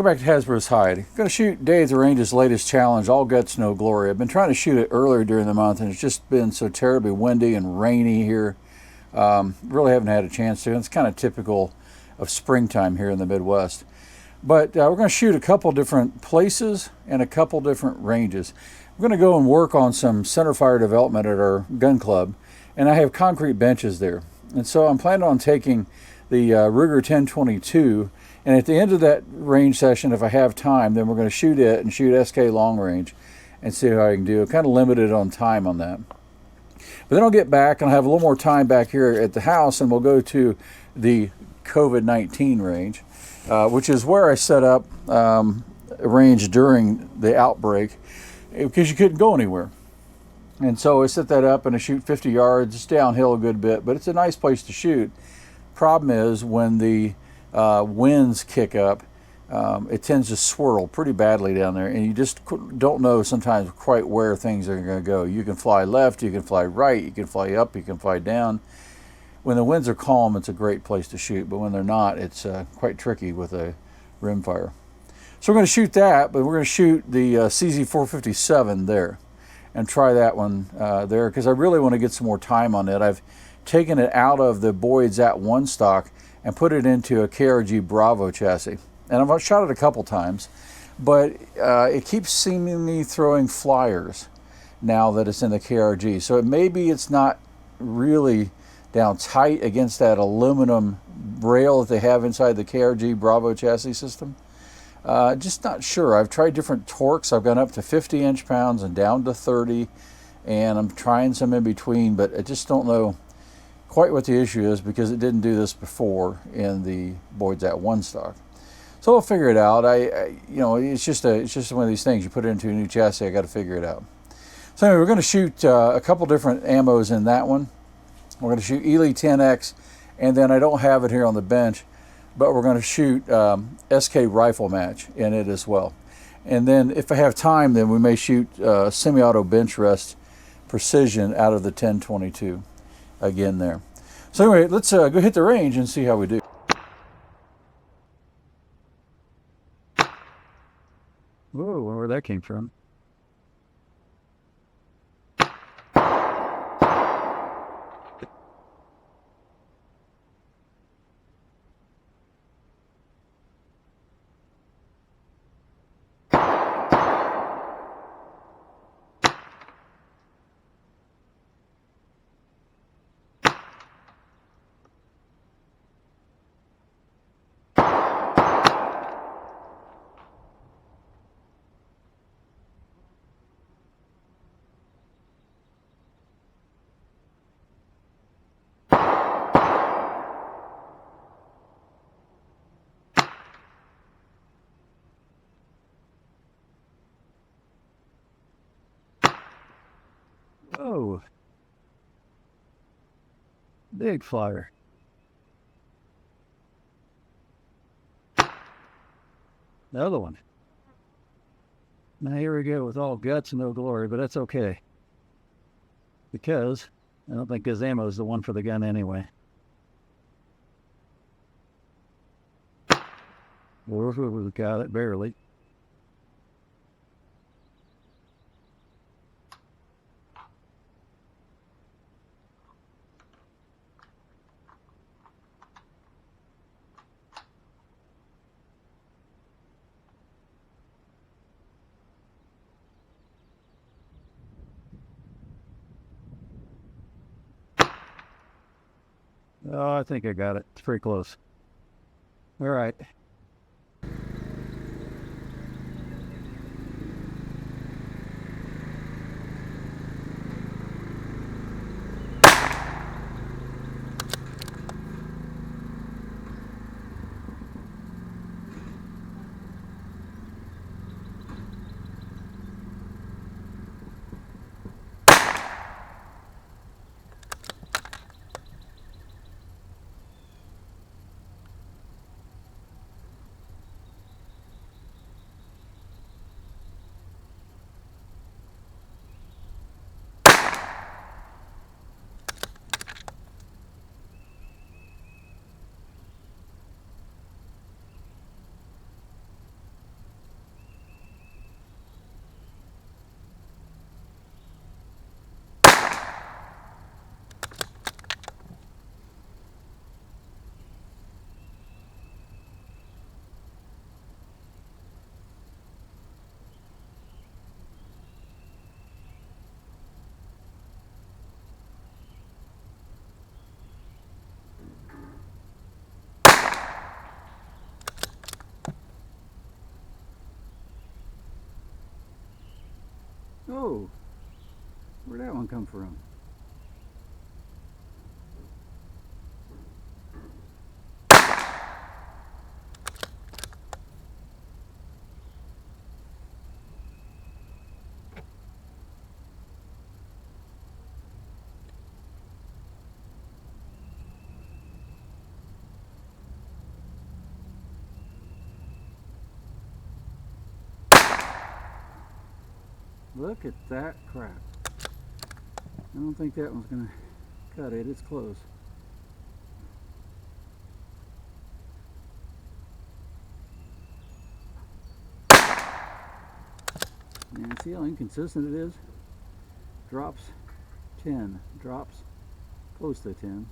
Welcome back to Hasbro's Hide. I'm going to shoot Day at the Range's latest challenge, All Guts, No Glory. I've been trying to shoot it earlier during the month, and it's just been so terribly windy and rainy here. Really haven't had a chance to. It's kind of typical of springtime here in the Midwest. But we're going to shoot a couple different places and a couple different ranges. We're going to go and work on some centerfire development at our gun club, and I have concrete benches there. And so I'm planning on taking the Ruger 1022, and at the end of that range session, if I have time, then we're going to shoot it and shoot SK long range and see how I can do. Kind of limited on time on that. But then I'll get back and I'll have a little more time back here at the house, and we'll go to the COVID-19 range, which is where I set up a range during the outbreak because you couldn't go anywhere. And so I set that up and I shoot 50 yards. It's downhill a good bit, but it's a nice place to shoot. Problem is when the winds kick up, it tends to swirl pretty badly down there, and you just don't know sometimes quite where things are going to go. You can fly left, you can fly right, you can fly up, you can fly down. When the winds are calm, it's a great place to shoot, but when they're not, it's quite tricky with a rimfire. So we're going to shoot that, but we're going to shoot the CZ457 there and try that one there, because I really want to get some more time on it. I've taken it out of the Boyd's @1 stock and put it into a KRG Bravo chassis. And I've shot it a couple times, but it keeps seemingly throwing flyers now that it's in the KRG. So maybe it's not really down tight against that aluminum rail that they have inside the KRG Bravo chassis system. Just not sure. I've tried different torques. I've gone up to 50 inch-pounds and down to 30, and I'm trying some in between, but I just don't know quite what the issue is because it didn't do this before in the Boyd's @1 stock. So we'll figure it out. You know, it's just one of these things. You put it into a new chassis, I got to figure it out. So anyway, we're going to shoot a couple different ammos in that one. We're going to shoot Ely 10X, and then I don't have it here on the bench, but we're going to shoot SK rifle match in it as well. And then if I have time, then we may shoot semi-auto bench rest precision out of the 1022 again there. So anyway, let's go hit the range and see how we do. Whoa, where that came from. Oh, big flyer. Another one. Now here we go with All Guts, No Glory, but that's okay. Because I don't think this ammo is the one for the gun anyway. We've got it barely. Oh, I think I got it. It's pretty close. All right. Oh, where'd that one come from? Look at that crap. I don't think that one's gonna cut it. It's close. And see how inconsistent it is? Drops 10, drops close to 10.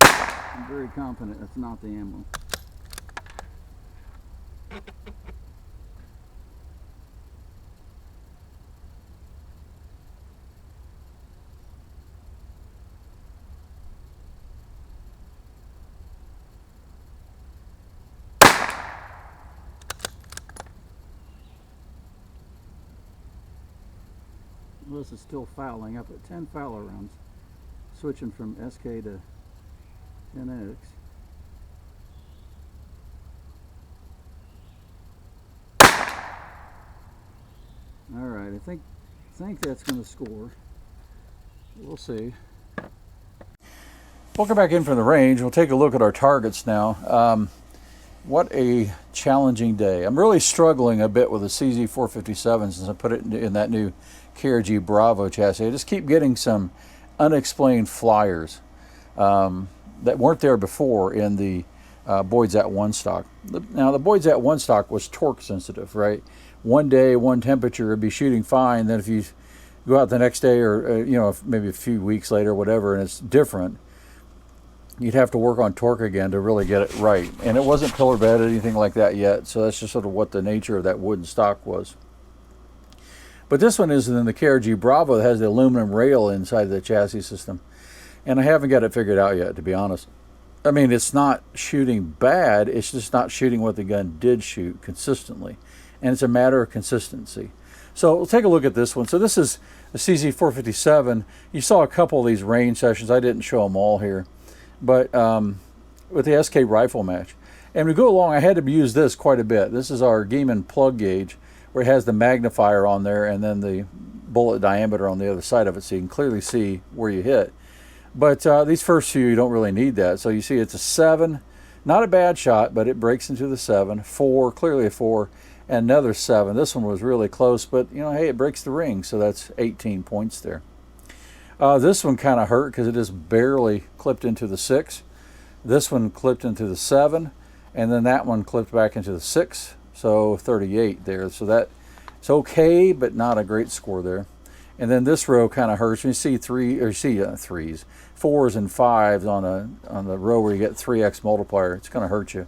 I'm very confident that's not the ammo. This is still fouling up at 10 Fowler rounds, switching from SK to 10X. All right, I think that's going to score. We'll see. Welcome back in from the range. We'll take a look at our targets now. What a challenging day. I'm really struggling a bit with the CZ457 since I put it in that new KRG Bravo chassis. I just keep getting some unexplained flyers that weren't there before in the Boyd's at 1 stock. Now the Boyd's at 1 stock was torque sensitive, right? One day, one temperature would be shooting fine. Then if you go out the next day or you know, maybe a few weeks later, whatever, and it's different, you'd have to work on torque again to really get it right. And it wasn't pillar bed or anything like that yet, so that's just sort of what the nature of that wooden stock was. But this one is in the KRG Bravo that has the aluminum rail inside the chassis system. And I haven't got it figured out yet, to be honest. I mean, it's not shooting bad, it's just not shooting what the gun did shoot consistently. And it's a matter of consistency. So we'll take a look at this one. So this is the CZ457. You saw a couple of these range sessions. I didn't show them all here. But with the SK rifle match. And we go along, I had to use this quite a bit. This is our Geeman plug gauge, where it has the magnifier on there and then the bullet diameter on the other side of it, so you can clearly see where you hit. But these first few, you don't really need that. So you see it's a 7, not a bad shot, but it breaks into the 7, 4, clearly a 4, and another 7. This one was really close, but you know, hey, it breaks the ring, so that's 18 points there. This one kind of hurt because it just barely clipped into the 6. This one clipped into the 7, and then that one clipped back into the 6, so 38 there. So that it's okay, but not a great score there. And then this row kind of hurts. You see threes, 4s and 5s on the row where you get 3x multiplier. It's going to hurt you,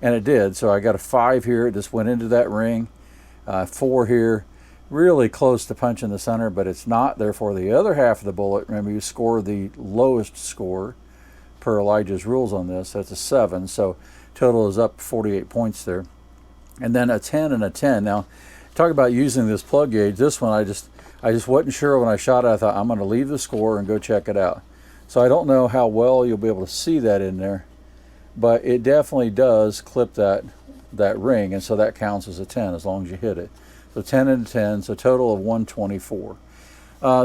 and it did. So I got a 5 here. It just went into that ring. 4 here. Really close to punching the center, but it's not. Therefore, the other half of the bullet, remember, you score the lowest score per Elijah's rules on this. That's a 7, so total is up 48 points there. And then a 10 and a 10. Now, talk about using this plug gauge. This one, I just wasn't sure when I shot it. I thought, I'm going to leave the score and go check it out. So I don't know how well you'll be able to see that in there, but it definitely does clip that ring, and so that counts as a 10 as long as you hit it. So 10 and 10, so total of 124.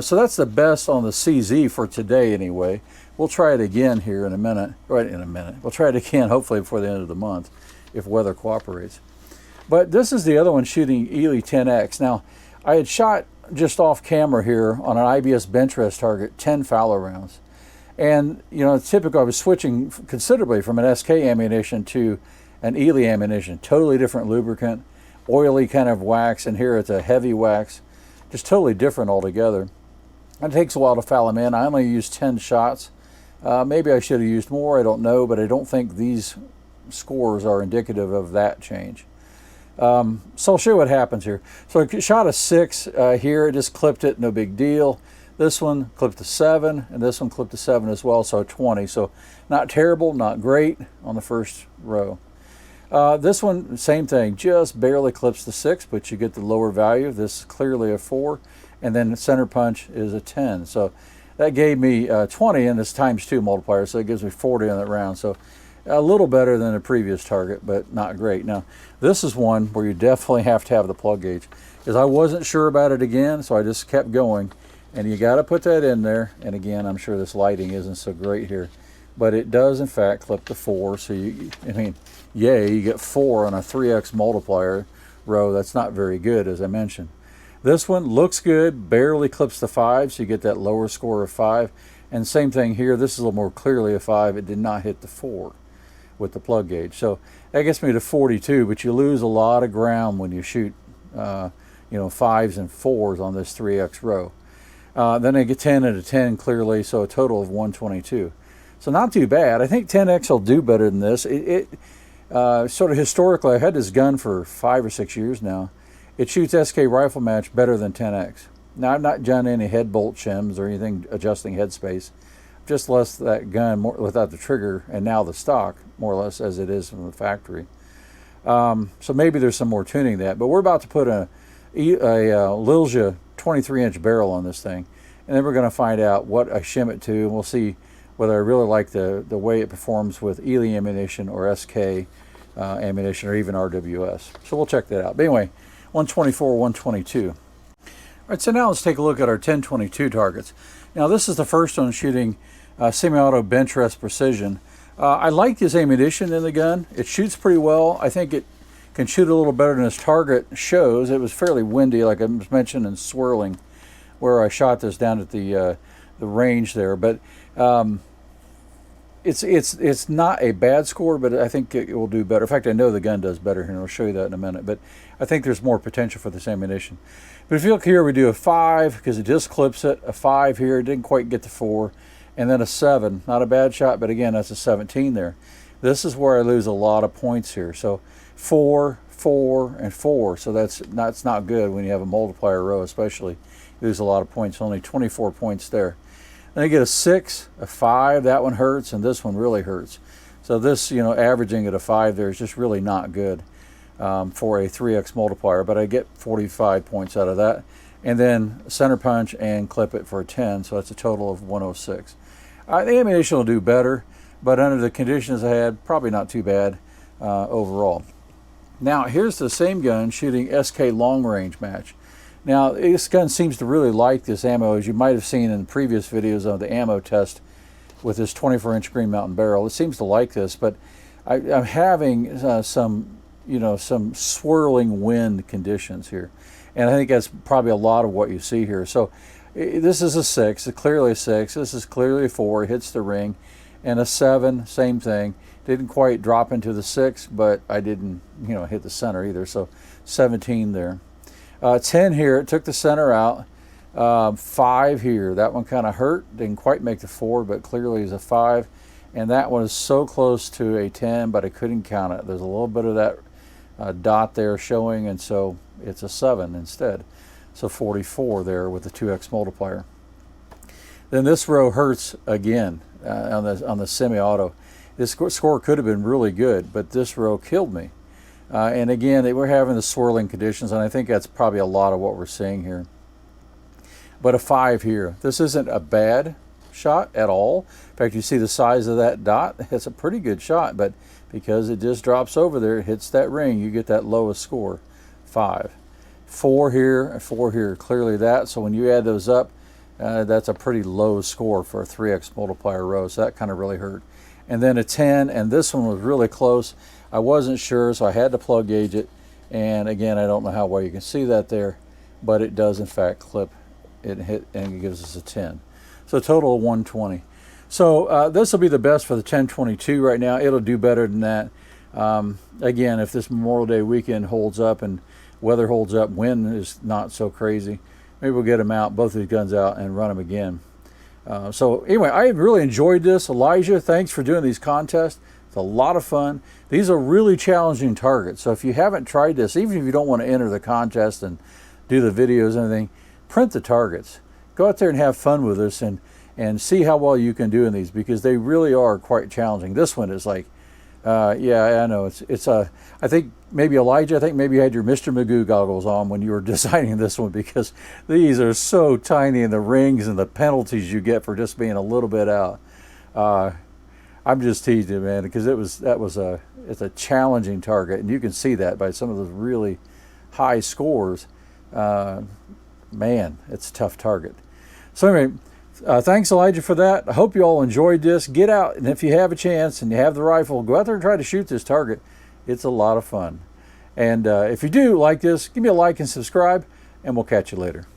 So that's the best on the CZ for today anyway. We'll try it again here in a minute. Right in a minute. We'll try it again hopefully before the end of the month if weather cooperates. But this is the other one shooting Ely 10X. Now, I had shot just off camera here on an IBS bench rest target 10 Fowler rounds. And, you know, it's typical. I was switching considerably from an SK ammunition to an Ely ammunition. Totally different lubricant. Oily kind of wax, and here it's a heavy wax, just totally different altogether. And it takes a while to foul them in. I only used 10 shots. Maybe I should have used more, I don't know, but I don't think these scores are indicative of that change. So I'll show you what happens here. So I shot a 6 here, it just clipped it, no big deal. This one clipped a 7, and this one clipped a 7 as well, so 20. So not terrible, not great on the first row. This one, same thing, just barely clips the 6, but you get the lower value. This is clearly a 4, and then the center punch is a 10. So that gave me 20, and this times 2 multiplier, so it gives me 40 on that round. So a little better than the previous target, but not great. Now, this is one where you definitely have to have the plug gauge, because I wasn't sure about it again, so I just kept going. And you got to put that in there. And again, I'm sure this lighting isn't so great here, but it does in fact clip the 4. So yay, you get 4 on a 3x multiplier row. That's not very good, as I mentioned. This one looks good, barely clips the 5, so you get that lower score of 5. And same thing here, this is a little more clearly a 5. It did not hit the 4 with the plug gauge. So that gets me to 42, but you lose a lot of ground when you shoot 5s and 4s on this 3x row. Then I get 10 and a 10 clearly, so a total of 122. So not too bad. I think 10x will do better than this. Sort of historically, I've had this gun for 5 or 6 years now. It shoots SK rifle match better than 10x. Now, I've not done any head bolt shims or anything adjusting headspace. Just less that gun more, without the trigger, and now the stock, more or less as it is from the factory. So maybe there's some more tuning that. But we're about to put a Lilja 23-inch barrel on this thing, and then we're going to find out what I shim it to, and we'll see whether I really like the way it performs with Ely ammunition or SK ammunition or even RWS. So we'll check that out. But anyway, 124, 122. All right, so now let's take a look at our 1022 targets. Now this is the first one shooting semi-auto bench rest precision. I like this ammunition in the gun. It shoots pretty well. I think it can shoot a little better than its target shows. It was fairly windy, like I mentioned, and swirling where I shot this down at the range there. But it's not a bad score, but I think it will do better. In fact, I know the gun does better here, and I'll show you that in a minute. But I think there's more potential for this ammunition. But if you look here, we do a 5 because it just clips it. A 5 here, it didn't quite get the 4, and then a 7. Not a bad shot, but again, that's a 17 there. This is where I lose a lot of points here. So 4, 4, and 4. So that's not good when you have a multiplier row, especially. You lose a lot of points. Only 24 points there. Then I get a 6, a 5. That one hurts, and this one really hurts. So this, averaging at a 5 there is just really not good for a 3x multiplier. But I get 45 points out of that, and then center punch and clip it for a 10. So that's a total of 106. The ammunition will do better, but under the conditions I had, probably not too bad overall. Now here's the same gun shooting SK long range match. Now this gun seems to really like this ammo, as you might have seen in previous videos of the ammo test with this 24-inch Green Mountain barrel. It seems to like this, but I'm having some swirling wind conditions here, and I think that's probably a lot of what you see here. So this is a 6, it's clearly a 6. This is clearly a 4, it hits the ring, and a 7, same thing. Didn't quite drop into the 6, but I didn't, hit the center either. So 17 there. 10 here, it took the center out. 5 here, that one kind of hurt. Didn't quite make the 4, but clearly is a 5. And that one is so close to a 10, but I couldn't count it. There's a little bit of that dot there showing, and so it's a 7 instead. So 44 there with the 2x multiplier. Then this row hurts again on the semi-auto. This score could have been really good, but this row killed me. And again, we're having the swirling conditions, and I think that's probably a lot of what we're seeing here. But a 5 here. This isn't a bad shot at all. In fact, you see the size of that dot. It's a pretty good shot, but because it just drops over there, it hits that ring, you get that lowest score, 5. 4 here, and 4 here, clearly that. So when you add those up, that's a pretty low score for a 3x multiplier row, so that kind of really hurt. And then a 10, and this one was really close. I wasn't sure, so I had to plug gauge it. And again, I don't know how well you can see that there, but it does in fact clip. It hit and it gives us a 10. So a total of 120. So this will be the best for the 1022 right now. It'll do better than that. Again, if this Memorial Day weekend holds up and weather holds up, wind is not so crazy, maybe we'll get them out, both of these guns out, and run them again. So anyway, I really enjoyed this. Elijah, thanks for doing these contests. It's a lot of fun. These are really challenging targets. So if you haven't tried this, even if you don't want to enter the contest and do the videos and everything, print the targets. Go out there and have fun with this and see how well you can do in these, because they really are quite challenging. This one is like Yeah, I know. It's a. I think maybe Elijah. I think maybe you had your Mr. Magoo goggles on when you were designing this one, because these are so tiny, and the rings and the penalties you get for just being a little bit out. I'm just teasing, man, because it's a challenging target, and you can see that by some of those really high scores. Man, it's a tough target. So anyway, thanks, Elijah, for that. I hope you all enjoyed this. Get out, and if you have a chance and you have the rifle, go out there and try to shoot this target. It's a lot of fun. And if you do like this, give me a like and subscribe, and we'll catch you later.